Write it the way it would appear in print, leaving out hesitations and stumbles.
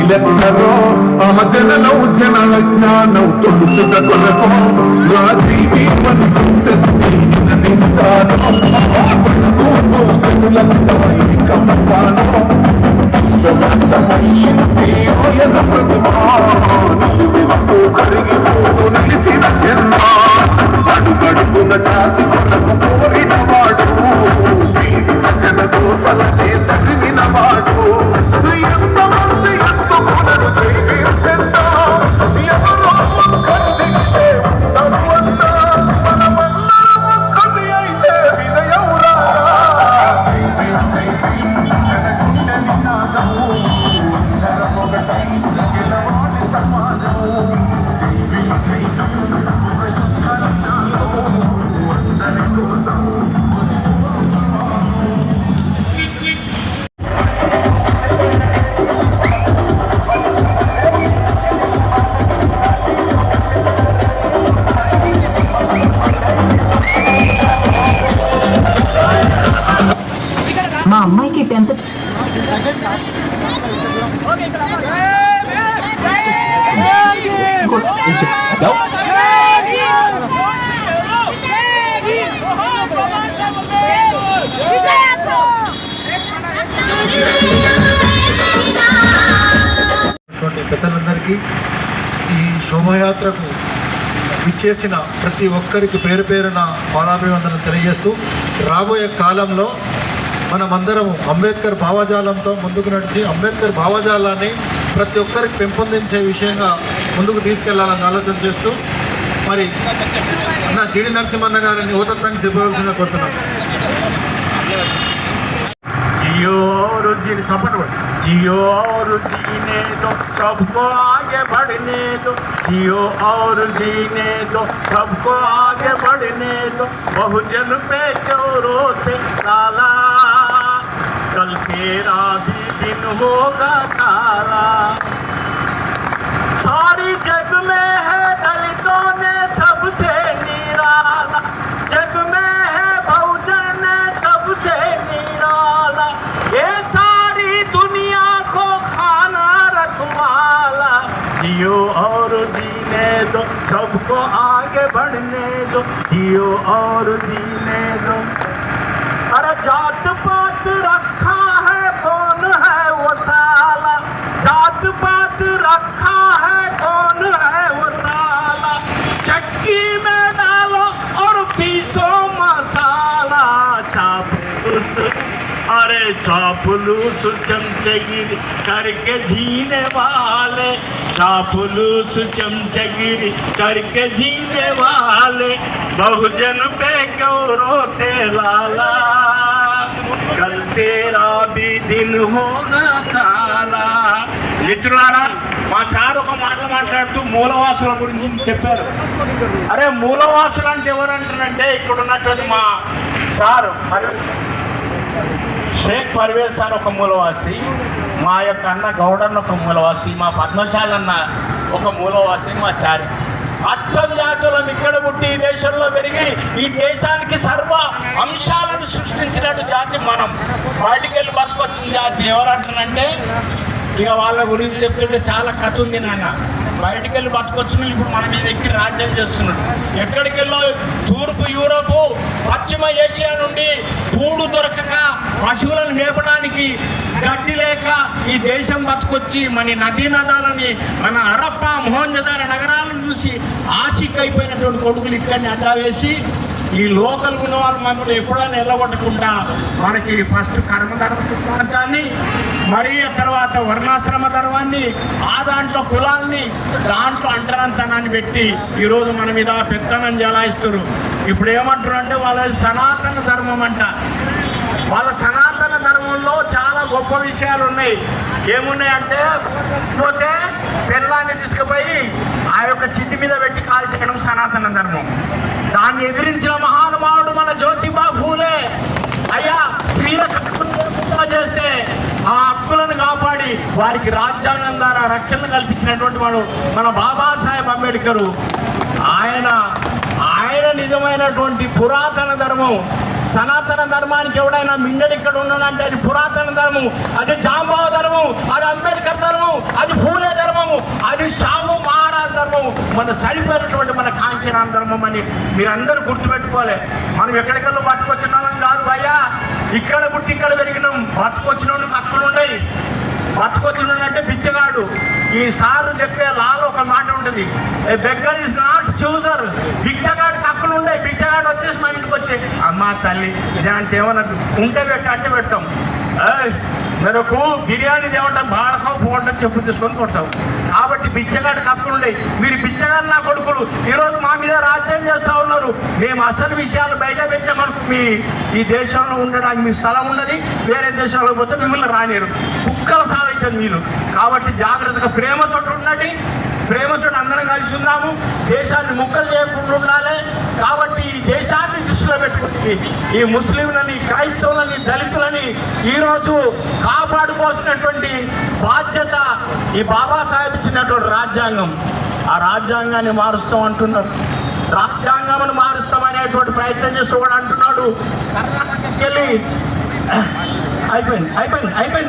లెక్కలో జననం జనల జ్ఞానం తొలుచుట కొరకు రాజీవి విశ్వమంతమైన ప్రతిమా కరిగిపోదు నిలిచిన జన్మ అడుగడుగున జాతి కొరకు కోరిన వాడు జన దోసలనే తగిన వాడు ఎంతమంది ఎత్తుకునరు జీవించండా 10th పెద్దలందరికీ ఈ శోభయాత్రకు విచ్చేసిన ప్రతి ఒక్కరికి పేరు పేరున పాదాభివందనం తెలియజేస్తూ రాబోయే కాలంలో మనమందరము అంబేద్కర్ భావజాలంతో ముందుకు నడిచి అంబేద్కర్ భావజాలాన్ని ప్రతి ఒక్కరికి పెంపొందించే విషయంగా ముందుకు తీసుకెళ్లాలని ఆలోచన చేస్తూ మరి నా జీడి నరసింహన్న గారిని యువతత్వానికి చెప్పవలసిన కోరుతున్నాను. जियो और जीने सपन जियो और जीने दो सबको आगे बढ़ने दो जियो और जीने दो सबको आगे बढ़ने दो बहुजन पे चोरों से काला कल तेरा भी दिन होगा काला सारी जग में है दलितों ने सबसे निराला जग में है बहुजन सबसे निराला ये सारी दुनिया को खाना रखवाला जियो और जीने दो सबको आगे बढ़ने दो जियो और जीने दो अरे जात पात रखा है कौन है वो साला जात पात रखा है कौन है वो साला चक्की में डालो और पीसो मसाला चापलूस अरे चापलूस चमचगिरी करके जीने वाले चापलूस चमचगिरी करके जीने वाले बहुजन पे क्यों रोते लाला कल तेरा भी दिन होगा काला మిత్రులారా మా సార్ ఒక మాట మాట్లాడుతూ మూలవాసుల గురించి చెప్పారు. అరే మూలవాసులు అంటే ఎవరంటారంటే ఇక్కడ ఉన్నటువంటి మా సార్ షేక్ పర్వేజ్ సార్ ఒక మూలవాసి, మా యొక్క అన్న గౌడన్న ఒక మూలవాసి, మా పద్మశాలన్న ఒక మూలవాసి, మా చారి అర్థం జాతులం ఇక్కడ పుట్టి ఈ దేశంలో పెరిగి ఈ దేశానికి సర్వ అంశాలను సృష్టించినట్టు జాతి మనం బయటికి వెళ్ళి బతుకొచ్చిన జాతి ఎవరంటారంటే ఇక వాళ్ళ గురించి చెప్తుంటే చాలా కథ ఉంది నాన్న. బయటికి వెళ్ళి బతుకొచ్చిన ఇప్పుడు మన మీద ఎక్కి రాజ్యం చేస్తున్నాడు. ఎక్కడికి వెళ్ళో తూర్పు యూరోపు పశ్చిమ ఏషియా నుండి పూడు దొరకక పశువులను మేపడానికి గడ్డి లేక ఈ దేశం బతుకొచ్చి మన నదీ నదాలని మన హరప్ప మొహంజదార నగరాలను చూసి ఆశిక్కైపోయినటువంటి కొడుకులు ఇక్కడిని అడ్డా వేసి ఈ లోకల్ ఉన్న వాళ్ళు మమ్మల్ని ఎప్పుడైనా ఎల్లగొట్టకుండా మనకి ఫస్ట్ కర్మధర్మ సిద్ధాంతాన్ని మరి తర్వాత వర్ణాశ్రమ ధర్మాన్ని ఆ దాంట్లో కులాన్ని దాంట్లో అంటరాంతనాన్ని పెట్టి ఈరోజు మన మీద పెత్తనం జలాయిస్తారు. ఇప్పుడు ఏమంటారు అంటే వాళ్ళ సనాతన ధర్మం అంట. వాళ్ళ సనాతన ధర్మంలో చాలా గొప్ప విషయాలు ఉన్నాయి. ఏమున్నాయంటే పోతే పిల్లాన్ని తీసుకుపోయి ఆ యొక్క చిట్టి మీద పెట్టి కాల్చేయడం సనాతన ధర్మం. దాన్ని ఎదిరించిన మహానుభావుడు మన జ్యోతిబా ఫూలే. అయ్యా స్త్రీల హక్కులను చేస్తే ఆ హక్కులను కాపాడి వారికి రాజ్యాంగం ద్వారా రక్షణ కల్పించినటువంటి వాడు మన బాబాసాహెబ్ అంబేద్కర్. ఆయన నిజమైనటువంటి పురాతన ధర్మం. సనాతన ధర్మానికి ఎవడైనా మిండడి ఇక్కడ ఉన్నాడంటే అది పురాతన ధర్మం, అది జాంబావ ధర్మం, అది అంబేద్కర్ ధర్మం, అది పూలే ధర్మము, అది సాము మహారాజ్ ధర్మము, మన చనిపోయినటువంటి మన కాంశీరామ ధర్మం అని మీరందరూ గుర్తుపెట్టుకోవాలి. మనం ఎక్కడికెళ్ళో పట్టుకొచ్చినామని కాదు భయ్యా, ఇక్కడ పుట్టి ఇక్కడ పెరిగినాం. పట్టుకొచ్చిన హక్కులు ఉన్నాయి. పట్టుకొచ్చినంటే బిచ్చగాడు. ఈ సారు చెప్పే లాలో ఒక మాట ఉంటుంది, ఏ బెగ్గర్ ఇస్ నాట్ చూజర్. బిచ్చగాడికి హక్కులు ఉంటాయి. బిచ్చగాడు వచ్చేసి మా ఇంటికి వచ్చి అమ్మా తల్లి ఇలాంటి ఏమన్నా ఉంటే పెట్టి అంటే పెట్టాం. మెరకు బిర్యానీ తేవటం బాడకం పోవటం చెప్పు తీసుకొని కొట్టావు. కాబట్టి బిచ్చగాడికి హక్కులు ఉన్నాయి. మీరు బిచ్చగాడు నా కొడుకులు ఈరోజు మా మీద రాజ్యం చేస్తూ ఉన్నారు. మేము అసలు విషయాలు బయట పెట్టామనుకు మీ ఈ దేశంలో ఉండడానికి మీ స్థలం ఉన్నది. వేరే దేశంలో పోతే మిమ్మల్ని రానిరు, కుక్కల సాగుతుంది మీరు. కాబట్టి జాగ్రత్తగా ప్రేమతో ఉండండి. ప్రేమతో అందరం కలిసి ఉన్నాము. దేశాన్ని ముక్కలు చేయకుండా ఉండాలి. కాబట్టి ఈ దేశాన్ని దృష్టిలో పెట్టుకుని ఈ ముస్లింలని, క్రైస్తవులని, దళితులని ఈరోజు కాపాడుకోవాల్సినటువంటి బాధ్యత ఈ బాబాసాహెబ్ ఇచ్చినటువంటి రాజ్యాంగం. ఆ రాజ్యాంగాన్ని మారుస్తాం అంటున్నారు. రాజ్యాంగాన్ని మారుస్తామనేటువంటి ప్రయత్నం చేస్తూ కూడా అంటున్నాడు. కర్ణాటకకి వెళ్ళి అయిపోయింది అయిపోయింది అయిపోయింది